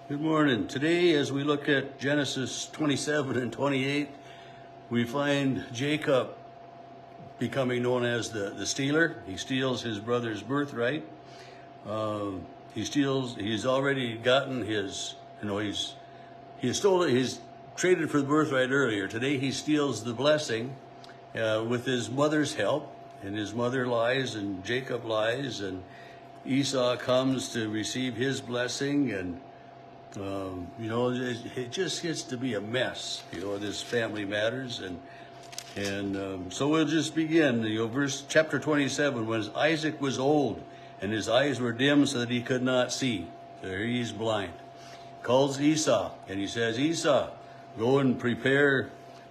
Good morning. Today, as we look at Genesis 27 and 28, we find Jacob becoming known as the stealer. He steals his brother's birthright. He's already gotten his, he's traded for the birthright earlier. Today he steals the blessing with his mother's help, and his mother lies and Jacob lies, and Esau comes to receive his blessing, and it just gets to be a mess, this family matters. So we'll just begin, chapter 27, when Isaac was old and his eyes were dim so that he could not see. There he's blind. Calls Esau, and he says, Esau, go and prepare,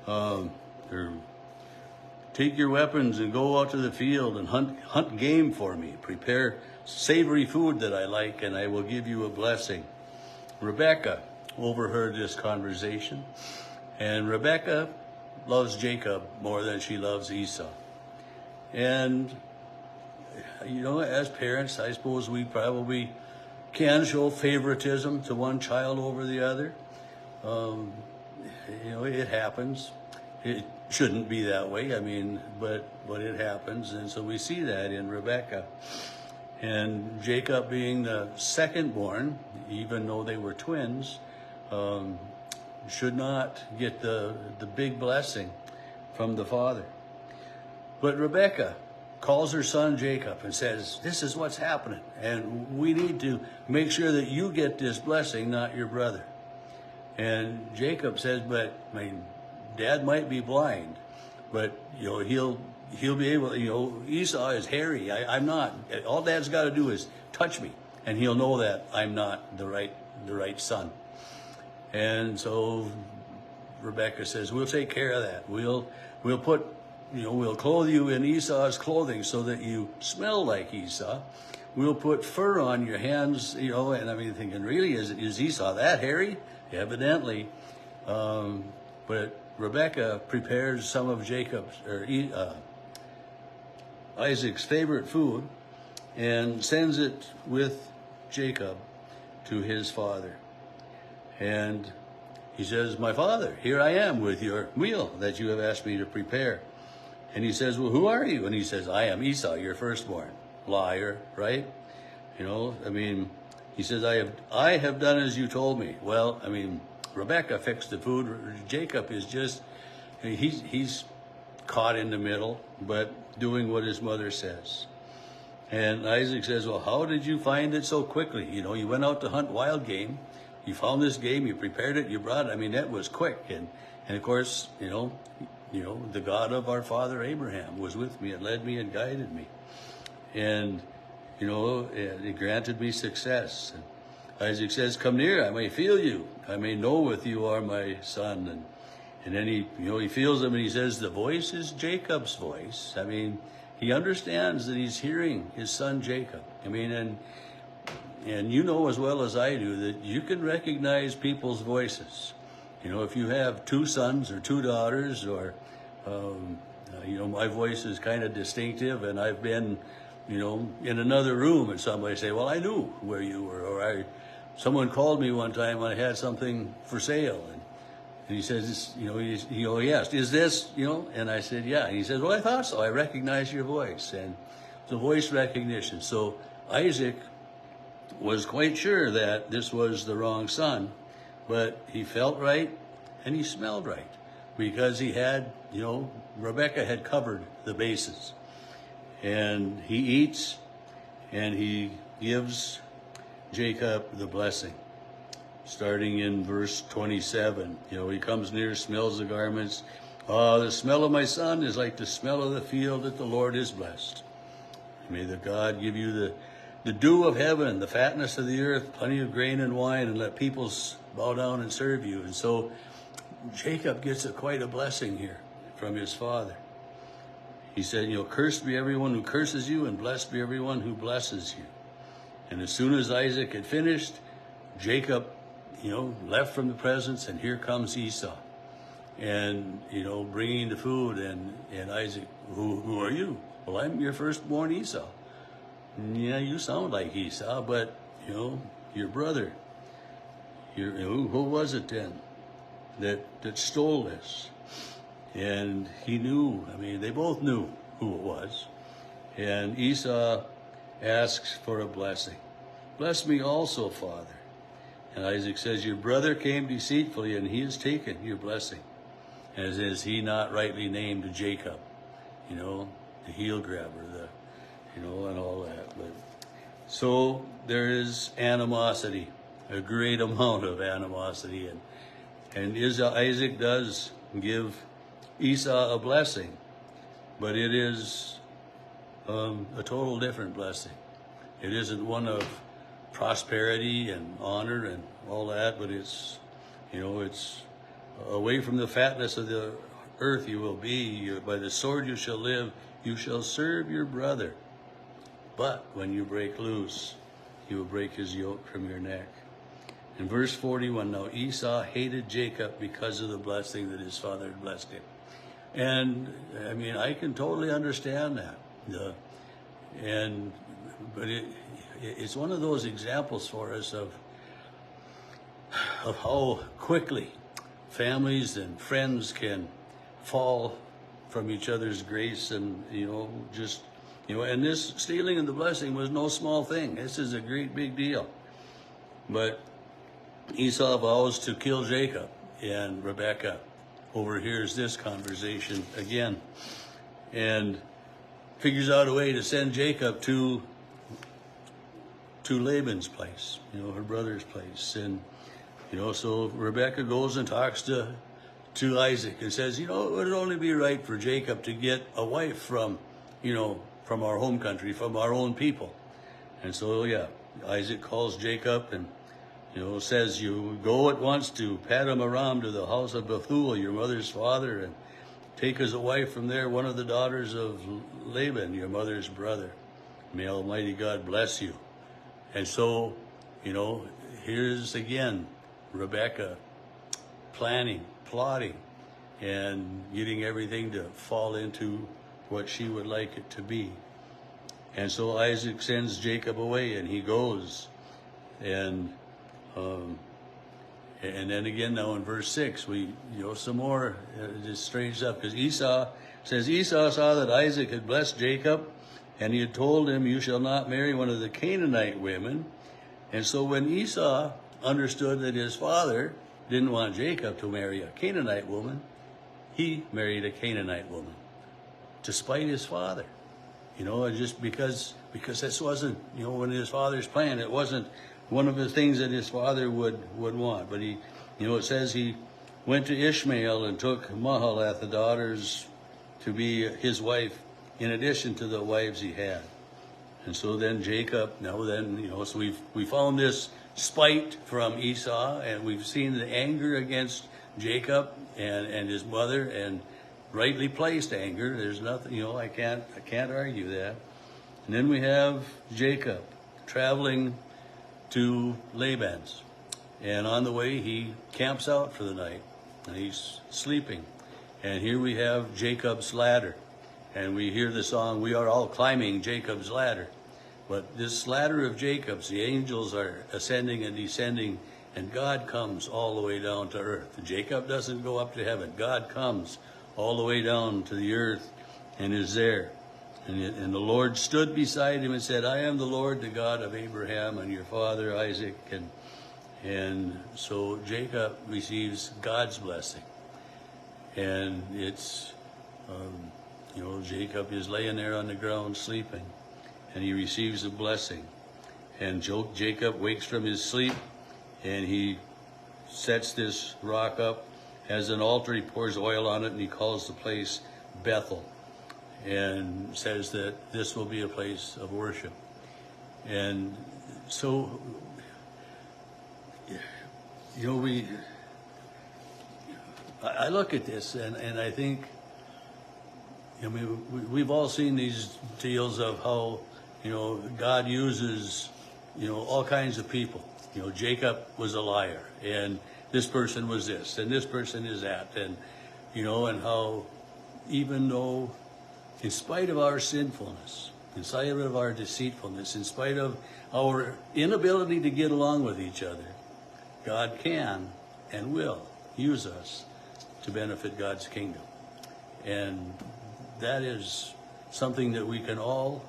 or take your weapons and go out to the field and hunt game for me. Prepare savory food that I like, and I will give you a blessing. Rebekah overheard this conversation, and Rebekah loves Jacob more than she loves Esau. And, as parents, I suppose we probably can show favoritism to one child over the other. It happens. It shouldn't be that way, but it happens. And so we see that in Rebekah. And Jacob, being the second born, even though they were twins, should not get the big blessing from the father. But Rebekah calls her son Jacob and says, this is what's happening, and we need to make sure that you get this blessing, not your brother. And Jacob says, but Dad might be blind, but he'll be able, Esau is hairy. I'm not. All Dad's got to do is touch me, and he'll know that I'm not the right son. And so Rebekah says, we'll take care of that. We'll put, we'll clothe you in Esau's clothing so that you smell like Esau. We'll put fur on your hands, and thinking, really, is Esau that hairy? Evidently. But Rebekah prepares some of Isaac's favorite food and sends it with Jacob to his father. And he says, my father, here I am with your meal that you have asked me to prepare. And he says, well, who are you? And he says, I am Esau, your firstborn. Liar, right? He says, I have done as you told me. Well, Rebekah fixed the food. Jacob is just, he's caught in the middle, but doing what his mother says. And Isaac says, well, how did you find it so quickly? You went out to hunt wild game. You found this game, you prepared it, you brought it. That was quick. And of course, the God of our father Abraham was with me and led me and guided me. And, it granted me success. And Isaac says, come near, I may feel you. I may know if you are my son. And then he feels him, and he says, the voice is Jacob's voice. He understands that he's hearing his son Jacob. And you know as well as I do that you can recognize people's voices. If you have two sons or two daughters, or, my voice is kind of distinctive, and I've been, in another room and somebody say, well, I knew where you were, or someone called me one time when I had something for sale, and he says, yes, is this, and I said, yeah. And he says, well, I thought so. I recognize your voice. And so voice recognition. So Isaac was quite sure that this was the wrong son, but he felt right and he smelled right because he had, Rebekah had covered the bases. And he eats and he gives Jacob the blessing. Starting in verse 27, he comes near, smells the garments. The smell of my son is like the smell of the field that the Lord has blessed. May the God give you the dew of heaven, the fatness of the earth, plenty of grain and wine, and let peoples bow down and serve you. And so Jacob gets quite a blessing here from his father. He said, cursed be everyone who curses you, and blessed be everyone who blesses you. And as soon as Isaac had finished, Jacob left from the presence, and here comes Esau. And, bringing the food, and Isaac, who are you? Well, I'm your firstborn Esau. Yeah, you sound like Esau, but, your brother. Who was it then that stole this? And he knew, I mean, they both knew who it was. And Esau asks for a blessing. Bless me also, Father. And Isaac says, your brother came deceitfully, and he has taken your blessing. As is he not rightly named Jacob, the heel grabber, and all that. But so there is animosity, a great amount of animosity. And Isaac does give Esau a blessing, but it is a total different blessing. It isn't one of prosperity and honor and all that, but it's away from the fatness of the earth you will be. By the sword you shall live. You shall serve your brother. But when you break loose, you will break his yoke from your neck. In verse 41, now Esau hated Jacob because of the blessing that his father had blessed him. And I mean, I can totally understand that. But it's one of those examples for us of how quickly families and friends can fall from each other's grace, and and this stealing of the blessing was no small thing. This is a great big deal. But Esau vows to kill Jacob, and Rebekah overhears this conversation again and figures out a way to send Jacob to Laban's place, her brother's place. And so Rebekah goes and talks to Isaac and says, it would only be right for Jacob to get a wife from our home country, from our own people. And so, Isaac calls Jacob and, says, you go at once to Paddan Aram, to the house of Bethuel, your mother's father, and take as a wife from there one of the daughters of Laban, your mother's brother. May Almighty God bless you. And so, here's again Rebekah planning, plotting, and getting everything to fall into what she would like it to be. And so Isaac sends Jacob away, and he goes. And then again now in verse 6, we some more just strange stuff, because Esau saw that Isaac had blessed Jacob, and he had told him, you shall not marry one of the Canaanite women. And so when Esau understood that his father didn't want Jacob to marry a Canaanite woman, he married a Canaanite woman to spite his father. Just because this wasn't, in his father's plan, it wasn't one of the things that his father would want. But he, it says he went to Ishmael and took Mahalath, the daughters, to be his wife, in addition to the wives he had. And so then Jacob, so we found this spite from Esau, and we've seen the anger against Jacob and his mother, and rightly placed anger. There's nothing, I can't argue that. And then we have Jacob traveling to Laban's, and on the way he camps out for the night, and he's sleeping. And here we have Jacob's ladder, and we hear the song, we are all climbing Jacob's ladder. But this ladder of Jacob's, the angels are ascending and descending, and God comes all the way down to earth. Jacob doesn't go up to heaven. God comes all the way down to the earth and is there. And the Lord stood beside him and said, I am the Lord, the God of Abraham and your father Isaac. And so Jacob receives God's blessing. And it's, Jacob is laying there on the ground sleeping, and he receives a blessing. And Jacob wakes from his sleep, and he sets this rock up as an altar. He pours oil on it, and he calls the place Bethel, and says that this will be a place of worship. And so, I look at this, and I think, we've all seen these deals of how, God uses, all kinds of people. Jacob was a liar, and this person was this, and this person is that, and, and how even though, in spite of our sinfulness, in spite of our deceitfulness, in spite of our inability to get along with each other, God can and will use us to benefit God's kingdom. And that is something that we can all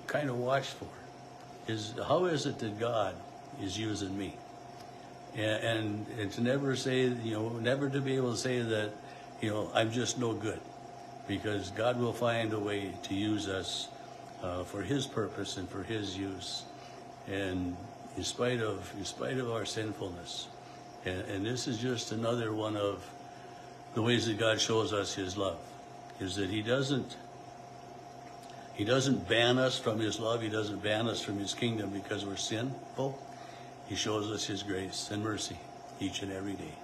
kind of watch for, is how is it that God is using me? And to never say, never to be able to say that, I'm just no good, because God will find a way to use us for His purpose and for His use, and in spite of our sinfulness. And this is just another one of the ways that God shows us His love, is that He doesn't ban us from His love. He doesn't ban us from His kingdom because we're sinful. He shows us His grace and mercy each and every day.